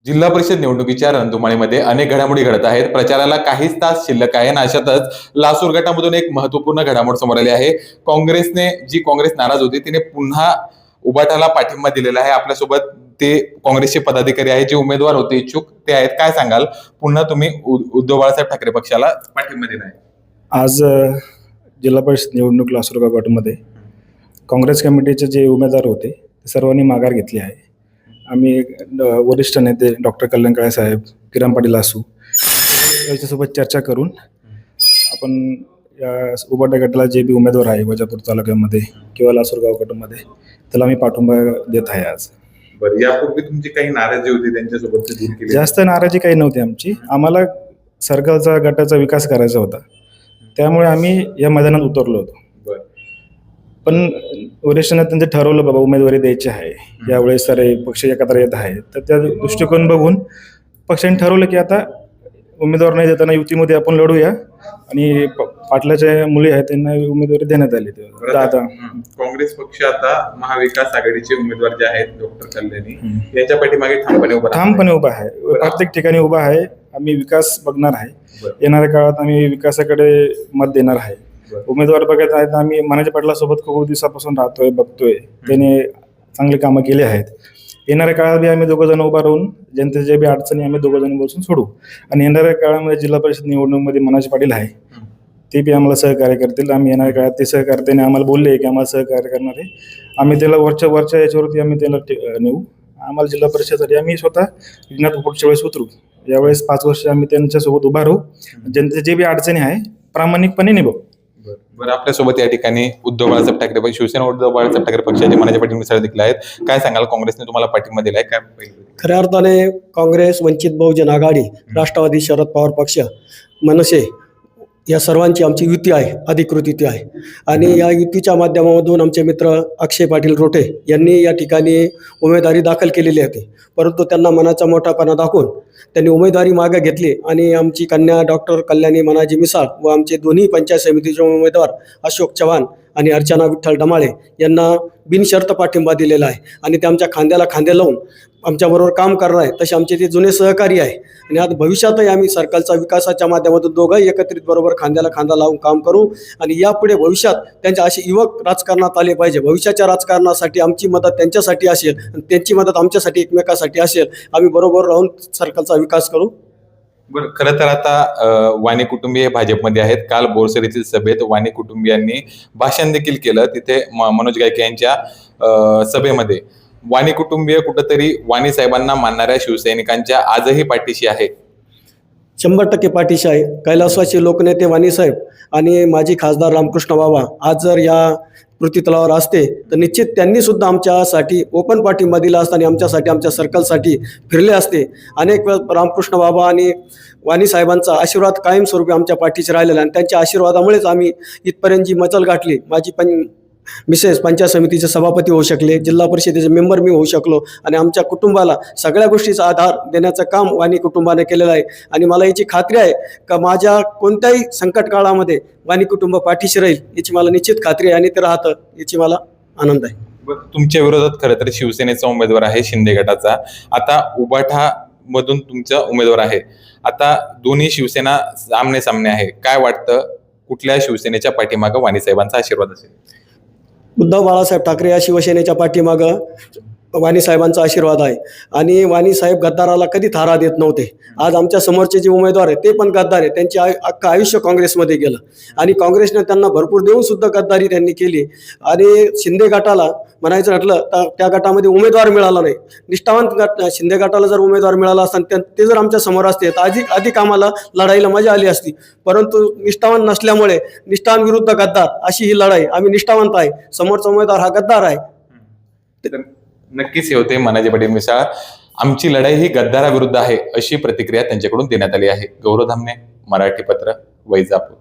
जिल्हा परिषद निवडणुकीच्या रणधुमाळीमध्ये अनेक घडामोडी घडत आहेत. प्रचाराला काहीच तास शिल्लक आहे आणि अशातच लासूर गटामधून एक महत्त्वपूर्ण घडामोड समोर आली आहे. काँग्रेस नाराज होती, तिने पुन्हा उबाटाला पाठिंबा दिलेला आहे. आपल्यासोबत ते काँग्रेसचे पदाधिकारी आहेत, जे उमेदवार होते इच्छुक ते आहेत. काय सांगाल, पुन्हा तुम्ही उद्धव बाळासाहेब ठाकरे पक्षाला पाठिंबा दिला आहे? आज जिल्हा परिषद निवडणूक लासूर गटामध्ये काँग्रेस कमिटीचे जे उमेदवार होते ते सर्वांनी माघार घेतली आहे. आम्ही वरिष्ठ नेते डॉक्टर कल्याण काळे साहेब, किरण पाटील आसू यांच्यासोबत चर्चा करून आपण या उबाटा गटाला जे बी उमेदवार आहे वजापूर तालुक्यामध्ये किंवा लासूर गटामध्ये त्याला आम्ही पाठिंबा देत आहे. आज बरं, यापूर्वी तुमची काही नाराजी होती त्यांच्यासोबत दूर केली? जास्त नाराजी काही नव्हती आमची. आम्हाला सर्कलचा गटाचा विकास करायचा होता, त्यामुळे आम्ही या मैदानात उतरलो होतो. पण वरिष्ठ नेत्यांचं ठरवलं बाबा उमेदवारी द्यायची आहे, यावेळेस सारे पक्ष एकत्र येत आहे, तर त्या दृष्टिकोन बघून पक्षाने ठरवलं की आता उमेदवार नाही देताना युतीमध्ये आपण लढूया आणि पाटलाच्या मुली आहेत त्यांना उमेदवारी देण्यात आली. आता काँग्रेस पक्ष आता महाविकास आघाडीचे उमेदवार जे आहेत डॉक्टर कल्याणी यांच्या पाठीमागे ठामपणे उभा आहे. प्रत्येक ठिकाणी उभा आहे. आम्ही विकास बघणार आहे. येणाऱ्या काळात आम्ही विकासाकडे मत देणार आहे. उमेदवार बघत आहेत. आम्ही मानाच्या पाटलासोबत खूप दिवसापासून राहतोय, बघतोय, त्याने चांगले कामं केले आहेत. येणाऱ्या काळात बी आम्ही दोघं जण उभा राहून जनतेच्या बी अडचणी आम्ही दोघं जण बसून सोडू. आणि येणाऱ्या काळामध्ये जिल्हा परिषद निवडणुकीमध्ये मानाचे पाटील आहे, ते बी आम्हाला सहकार्य करतील. आम्ही येणाऱ्या काळात ते सहकार्याने आम्हाला बोलले की आम्हाला सहकार्य करणार आहे. आम्ही त्याला वरच्या याच्यावरती आम्ही त्याला नेऊ. आम्हाला जिल्हा परिषदेसाठी आम्ही स्वतः रिंगणात पुढच्या वेळेस उतरू. यावेळेस 5 वर्ष आम्ही त्यांच्यासोबत उभा राहू. जनतेचे जे बी अडचणी आहे प्रामाणिकपणे निभावू. बरं, आपल्यासोबत या ठिकाणी उद्धव बाळासाहेब ठाकरे पक्ष, शिवसेना उद्धव बाळासाहेब ठाकरे पक्षाचे मानाचे पाटील मिसळ देखील आहेत. काय सांगाल, काँग्रेसने तुम्हाला पाठिंबा दिलाय काय? खऱ्या अर्थाने काँग्रेस, वंचित बहुजन आघाडी, राष्ट्रवादी, शरद पवार पक्ष, मनसे या सर्वांची आमची युती आहे, अधिकृत युती आहे. आणि या युतीच्या माध्यमामधून आमचे मित्र अक्षय पाटील रोटे यांनी या ठिकाणी उमेदवारी दाखल केलेली होती, परंतु त्यांना मनाचा मोठापणा दाखवून त्यांनी उमेदवारी मागे घेतली आणि आमची कन्या डॉक्टर कल्याणी मनाजी मिसाळ व आमचे दोन्ही पंचायत समितीचे उमेदवार अशोक चव्हाण आणि अर्चना विठ्ठल डमाळे यांना बिनशर्त पाठिंबा दिलेला आहे. आणि ते आमच्या खांद्याला खांदे लावून आमच्याबरोबर काम करणार आहे. तसे आमचे ते जुने सहकारी आहे. आणि आता भविष्यातही आम्ही सर्कलचा विकासाच्या माध्यमातून दोघंही एकत्रित बरोबर खांद्याला खांदा लावून काम करू. आणि यापुढे भविष्यात त्यांचे असे युवक राजकारणात आले पाहिजे. भविष्याच्या राजकारणासाठी आमची मदत त्यांच्यासाठी असेल आणि त्यांची मदत आमच्यासाठी एकमेकासाठी असेल. आम्ही बरोबर राहून सर्कलचा विकास करू. बरं, खरं तर आता वाणी कुटुंबीय भाजपमध्ये आहेत. काल बोरसर येथील सभेत वाणी कुटुंबियांनी भाषण देखील केलं. तिथे मनोज गायके यांच्या सभेमध्ये वाणी कुटुंबीय कुठंतरी वाणी साहेबांना मानणाऱ्या शिवसैनिकांच्या आजही पाठीशी आहे. 100% पाठीशी आहे. कैलासवासी लोकनेते वाणी साहेब आणि माजी खासदार रामकृष्ण बाबा आज जर या कृतीतलावर असते तर निश्चित त्यांनी सुद्धा आमच्यासाठी ओपन पाठिंबा दिला असता आणि आमच्यासाठी, आमच्या सर्कलसाठी फिरले असते. अनेक वेळ रामकृष्ण बाबा आणि वाणी साहेबांचा आशीर्वाद कायमस्वरूपी आमच्या पाठीशी राहिलेला आणि त्यांच्या आशीर्वादामुळेच आम्ही इथपर्यंत जी मजल गाठली. माझी मिसेस पंचायत समितीचे सभापती होऊ शकले, जिल्हा परिषदेचे मेंबर मी होऊ शकलो आणि आमच्या कुटुंबाला सगळ्या गोष्टीचा आधार देण्याचं काम वाणी कुटुंबाने केलेलं आहे. आणि मला याची खात्री आहे का माझ्या कोणत्याही संकट काळामध्ये वाणी कुटुंब पाठीशी राहील याची मला निश्चित खात्री आहे आणि ते राहतं याची मला आनंद आहे. तुमच्या विरोधात खरं तर शिवसेनेचा उमेदवार आहे शिंदे गटाचा. आता उबाठा मधून तुमचा उमेदवार आहे. आता दोन्ही शिवसेना आमने सामने आहे. काय वाटतं, कुठल्या शिवसेनेच्या पाठीमागं वाणी साहेबांचा आशीर्वाद असेल? उद्धव बाळासाहेब ठाकरे या शिवसेनेच्या पाठीमागं वाणी साहेबांचा आशीर्वाद आहे. आणि वाणी साहेब गद्दाराला कधी थारा देत नव्हते. आज आमच्या समोरचे जे उमेदवार आहेत ते पण गद्दार आहे. त्यांचे अख्खं आयुष्य काँग्रेसमध्ये गेलं आणि काँग्रेसने त्यांना भरपूर देऊन सुद्धा गद्दारी त्यांनी केली. आणि शिंदे गटाला म्हणायचं म्हटलं तर त्या गटामध्ये उमेदवार मिळाला नाही. निष्ठावंत गट शिंदे गटाला जर उमेदवार मिळाला असता ते जर आमच्या समोर असते तर अधिक आम्हाला लढाईला मजा आली असती. परंतु निष्ठावंत नसल्यामुळे निष्ठावान विरुद्ध गद्दार अशी ही लढाई. आम्ही निष्ठावंत आहे, समोरचा उमेदवार हा गद्दार आहे. नक्कीच हे होते मनाजी पाटील मिसाळ. आमची लढाई ही गद्दाराविरुद्ध आहे अशी प्रतिक्रिया त्यांच्याकडून देण्यात आली आहे. गौरव धामणे, मराठी पत्र, वैजापूर.